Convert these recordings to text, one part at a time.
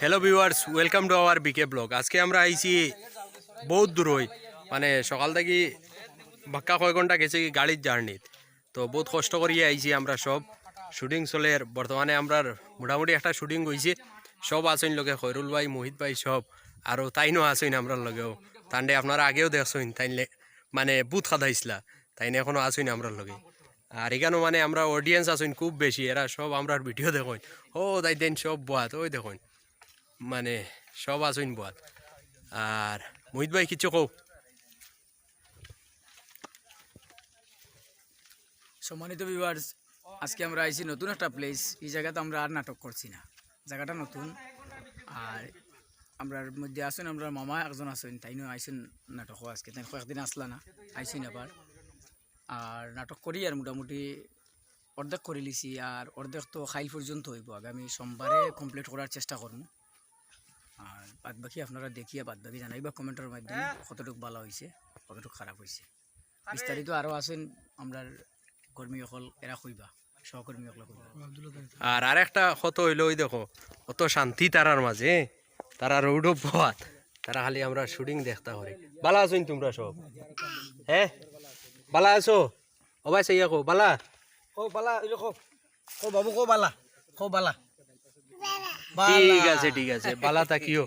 Hello viewers, welcome to our BK blog. আজকে আমরা আইছি বহুত দূর হই, মানে সকাল থেকে বাক্কা কয় ঘন্টা গেছে কি গাড়ির জার্নিত। তো বহুত কষ্ট করিয়ে আইছি আমরা সব। শুটিং চলে বর্তমানে আমরা মোটামুটি একটা শুটিং হয়েছে। সব আসইন লগে খৈরুল ভাই, মোহিত ভাই সব, আর তাইনও আসইন আমরার লগেও। তান্ডে আপনারা আগেও দেখছইন, তাইনলে মানে বুথ খাদাইছিলা, তাইনে এখনো আসইন আমরার লগে। আর এখানেও মানে আমরা অডিয়েন্স আসইন খুব বেশি, এরা সব আমরার ভিডিও দেখুন। ও তাই দেন সব বাত ওই দেখুন, মানে সব আসইন বাত। আর মোহিত ভাই কিছু কও। সম্মানিত ভিউয়ার্স, আজকে আমরা আইছি নতুন একটা প্লেস। এই জায়গাতে আমরা আর নাটক করছি না, জায়গাটা নতুন। আর আমরার মধ্যে আসুন আমরা মামা একজন আসুন, তাইনও আইসুন নাটকও আজকে। তাই কয়েকদিন আসলা না, আইসুন আবার। আর নাটক করি আর মোটামুটি অর্ধেক করে লিছি, আর অর্ধেক তো খাইল পর্যন্ত হইব। আগামী সোমবারে কমপ্লিট করার চেষ্টা করুন। আর বাদ বাকি আপনারা দেখিয়া বাদ বাকি জানাইবা কমেন্টের মাধ্যমে কতটুকু ভালো হয়েছে, কতটুকু খারাপ হয়েছে। বিস্তারিত আরও আসেন আমরার কর্মী সকল, এরা কইবা, সহকর্মী সকল কইবা। আর আরেকটা কত হইলো, ওই দেখো কত শান্তি তারার মাঝে, তারা রৌড বাত, তারা খালি আমরা শুটিং দেখতে পারি। বালা আছোন তোমরা সব? হ্যাঁ বালা আছো? ও ভাই সাইয়া কো বালা। ও বালা, ও বাবু, কো বালা, কো বালা। ঠিক আছে ঠিক আছে, বালা থাকিও,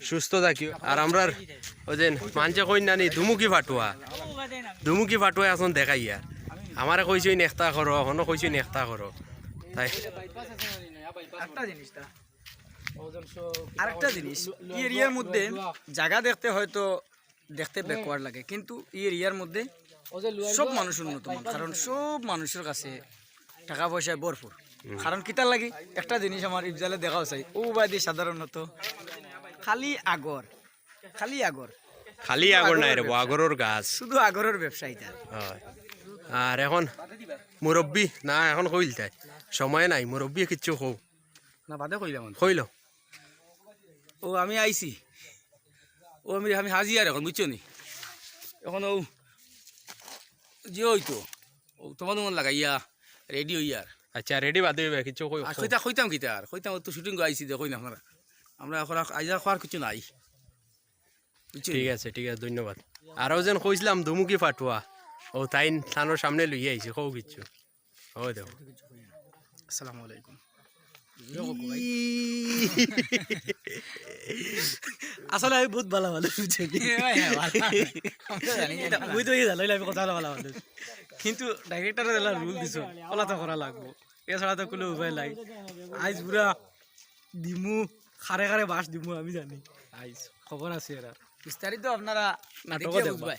সুস্থ থাকিও। আর আমরা ওই যে মানছে কই নানি দুমুকি ফাটুয়া, দুমুকি ফাটুয়া এখন দেখাইয়া আমারে কইছই নেক্তা করো, এখনো কইছই নেক্তা করো। তাই আরেকটা জিনিস, এই এরিয়ার মধ্যে জায়গা দেখতে হয়তো দেখতে ব্যাকওয়ার্ড লাগে, কিন্তু এই এরিয়ার মধ্যে সব মানুষ উন্নত, কারণ সব মানুষের কাছে টাকা পয়সায় ভরপুর। কারণ কিতার লাগি একটা জিনিস আমার ইফজালে দেখাও চাই, ও বাদি সাধারণত খালি আগর, খালি আগর, খালি আগর নাই রে, আগরের গাছ, শুধু আগরের ব্যবসায়ীটা। হয়। আর এখন মুরব্বী না, এখন কইল তাই সময় নাই, মুরব্বী কিচ্ছু কও না, বাদে কইলাম কইল। ও আমি আইছি, ও আমি হাজি আর এখন বুঝছো নি, এখন ও যে হইতো ও তোমার মন লাগাইয়া রেডি হইয়ার। আচ্ছা রেডি বাদে কিচ্ছু কই। আর কইতাম কিতা, আর কইতাম তো শুটিং আইছি, দেখো না আপনারা, আমরা এখন আইজা খাওয়ার কিছু নাই। ঠিক আছে ঠিক আছে, ধন্যবাদ। আরও যেন কইছিলাম দুমুকি ফাটুয়া, ও তাই থানোর সামনে লইয়া আইছে, কও কিচ্ছু। ও দেখো, আসসালামু আলাইকুম। আসলে আমি বহুত ভালো মানুষ, কিন্তু ডাইরেক্টর রুল দিছ ওলা তো করা লাগবো, এছাড়া তো কোনো উপায় নাই। আইজ পুরা দিমু, খারে খারে বাস দিমু, আমি জানি আইজ খবর আছে। এরা বিস্তারিত আপনারা নাটকও দেখিয়া দেখবা। বুঝবাই।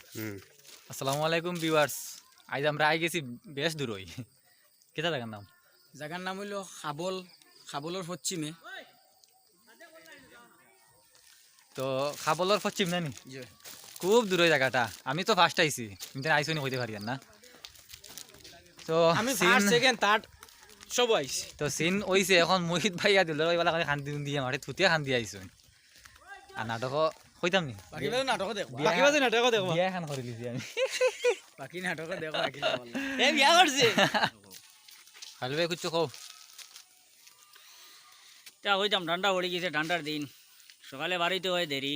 আসসালামু আলাইকুম ভিউয়ার্স, আজ আমরা আই গেছি বেশ দূর হই। কেটা জায়গার নাম? জায়গার নাম হইল খাবল, খাবলের পশ্চিমে। তো খাবলর পশ্চিম নানি, খুব দূর ওই জায়গাটা। আমি তো ফার্স্ট আইছি, কিন্তু আইসি নি কইতে পারি না। তো আমি ফার্স্ট সেকেন্ড থার্ড সব আইছি। তো সিন ওইছে, এখন মোহিত ভাইয়া দিল ওইবেলা করে খান্দি দিয়ে মাঠে থুতিয়া খান্দি আইছো। আর নাটক কইতাম নি, বাকি বাজে নাটকও দেখবা, বাকি বাজে নাটকও দেখবা, বিয়া খান করে লিছি আমি। বাকি নাটকও দেখো। এ বিয়া করছে খালি ভাই কিছু কও। তা হইতাম ঠান্ডা পড়ে গেছে, ঠান্ডার দিন, সকালে বাড়িতে হয় দেরি,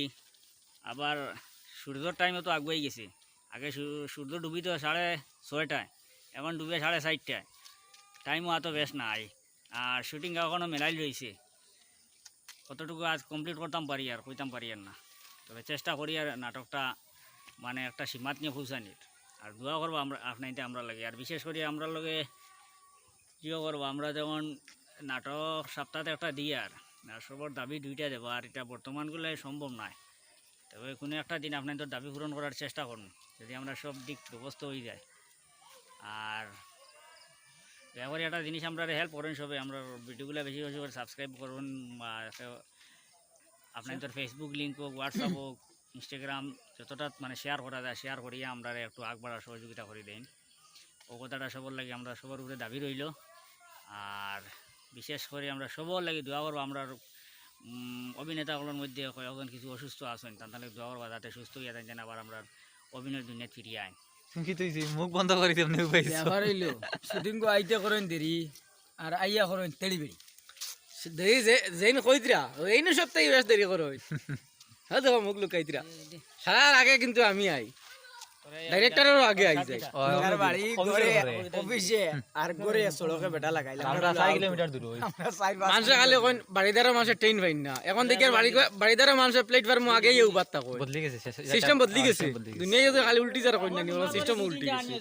আবার সূর্যর টাইমে তো আগুয়াই গেছে। আগে সূর্য ডুবি তো 6:30, এখন ডুবে 4:30। টাইমও এত বেশ নাই, আর শুটিং এখনও মেলাই রয়েছে। কতটুকু আজ কমপ্লিট করতাম পারি আর কইতাম পারি আর না, তবে চেষ্টা করি আর নাটকটা মানে একটা সীমাত নিয়ে পৌঁছানির। আর দোয়া করবো আমরা আপনাইতে আমরা লাগে, আর বিশেষ করে আমরা লগে কীও করবো, আমরা যেমন নাটক সপ্তাহে একটা দিই, আর সবার দাবি 2টা দেবো, আর এটা বর্তমানগুলো সম্ভব নয়। তবে কোনো একটা দিন আপনাদের দাবি পূরণ করার চেষ্টা করুন, যদি আমরা সব দিক ব্যবস্থা হয়ে যায়। আর ব্যবহারে একটা জিনিস আমরা হেল্প করেন সবে, আমরা ভিডিওগুলো বেশি বেশি করে সাবস্ক্রাইব করুন। আপনাদের ফেসবুক লিঙ্ক হোক, হোয়াটসঅ্যাপ হোক, ইনস্টাগ্রাম, যতটা মানে শেয়ার করা যায় শেয়ার করিয়া আমরা একটু আগবাড়ার সহযোগিতা করে দেন। ও কথাটা সবার লাগে আমরা সবার উপরে দাবি রইল। আর বিশেষ করে আমরা সবার লাগে দোয়া করবো, আমরা অভিনেতাগুলোর মধ্যে কয়েকজন কিছু অসুস্থ আছেন, তাদের দোয়া করবো যাতে সুস্থ হইয়া থাকেন, আবার আমরা অভিনয় দুনিয়া ফিরিয়ে আইন। কি তুই মুখ বন্ধ করে দিও ব্যাপার হইল শুটিং আইতে করেন দেরি, আর আইয়া করেন তেড়ি বেড়ি। দেরি যেন কইতরা এই না সপ্তাহে বেশ দেরি করো হ্যাঁ দেখো মুখ লুকাইতরা সারার আগে কিন্তু আমি আই ডাইরেক্টরেরও আগে আই যাই আর বাড়ি ঘরে অফিসে আর ঘরে সড়কে বেটা লাগাইলাম আমরা 4 কিলোমিটার দূর হই মানুষ খালি কোন বাড়িদারের মানুষের ট্রেন পাইন না এখন দেখি আর বাড়িদারের মানুষের প্লেটফর্ম আগে এই উবাত্তা কই বদলি গেছে সিস্টেম বদলি গেছে দুনিয়া যদি খালি উল্টি যারা কই না নি সিস্টেম উল্টি গেছে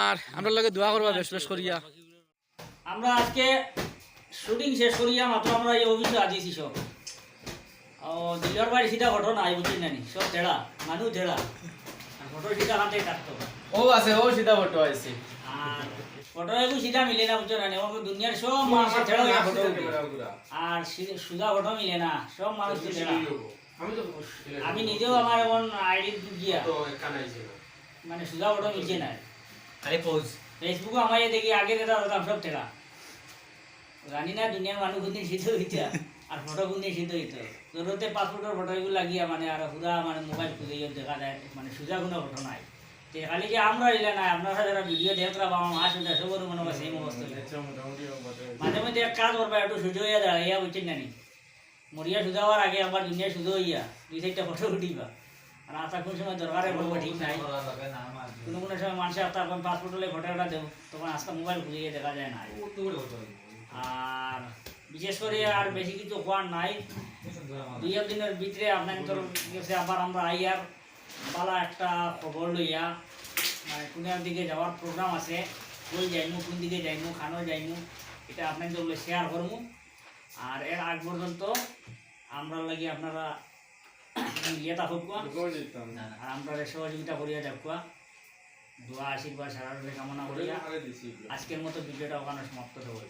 আর আমরা লগে দোয়া করবা বেশ বেশ করিয়া আমরা আজকে শুটিং শেষ করিয়া মাত্র আমরা এই অফিসে আজিছি সব দিলর বাড়ি সিধা ঘটনা আই বুঝি নানি সব তেড়া মানুষ তেড়া আর ফটো সিধা হাতে কাটতো ও আছে ও সিধা ফটো আছে আর ফটো এগু সিধা মিলে না বুঝছো নানি ওকে দুনিয়ার সব মানুষ তেড়া হইয়া ফটো আর সুধা ফটো মিলে না সব মানুষ তো তেড়া আমি নিজেও আমার এমন আইডি দিয়া মানে সুধা ফটো মিলছে না আরে পোজ ফেসবুকে আমার দেখি আগে যেটা হতাম সব তেড়া জানি না দুনিয়ার মানুষ কোনদিন সিদ্ধ হইতে আর ফটো কোনদিন সিদ্ধ হইতো জরুরতে পাসপোর্টের ফটো এগুলো লাগিয়া মানে আর সুদা মানে মোবাইল খুঁজে দেখা যায় মানে সুজা কোনো ফটো নাই তো খালি যে আমরা এলে না আপনারা যারা ভিডিও দেখরা বা আমার আসলে সবার মনে হয় সেম অবস্থা মাঝে মধ্যে এক কাজ করবা একটু সুজো হইয়া দাঁড়াইয়া বুঝছেন নানি মরিয়া সুজা হওয়ার আগে আমার দুনিয়া সুজো হইয়া 2-4টা ফটো উঠিবা আর আশা কোন সময় দরকারে বলবো ঠিক নাই কোনো কোনো সময় মানুষের আপনার এখন পাসপোর্ট হলে ফটোটা দেবো তখন আজকে মোবাইল খুঁজে দেখা যায় না আর বিশেষ করে আর বেশি কিছু হওয়ার নাই 2 দিনের ভিতরে আপনার কাছে আবার আমরা আইয়ার বালা একটা খবর লইয়া মানে কোনের দিকে যাওয়ার প্রোগ্রাম আছে কই যাইমু কোন দিকে যাইমু খানো যাইমু এটা আপনাদের বলে শেয়ার করবো আর এর আগ পর্যন্ত আমরা লাগি আপনারা ইয়েটা হোক আর আমরা সহযোগিতা করিয়া যাকুয়া দোয়া আশীর্বাদ সারা কামনা করিয়া আজকের মতো ভিডিওটা ওখানে সমাপ্ত হবো।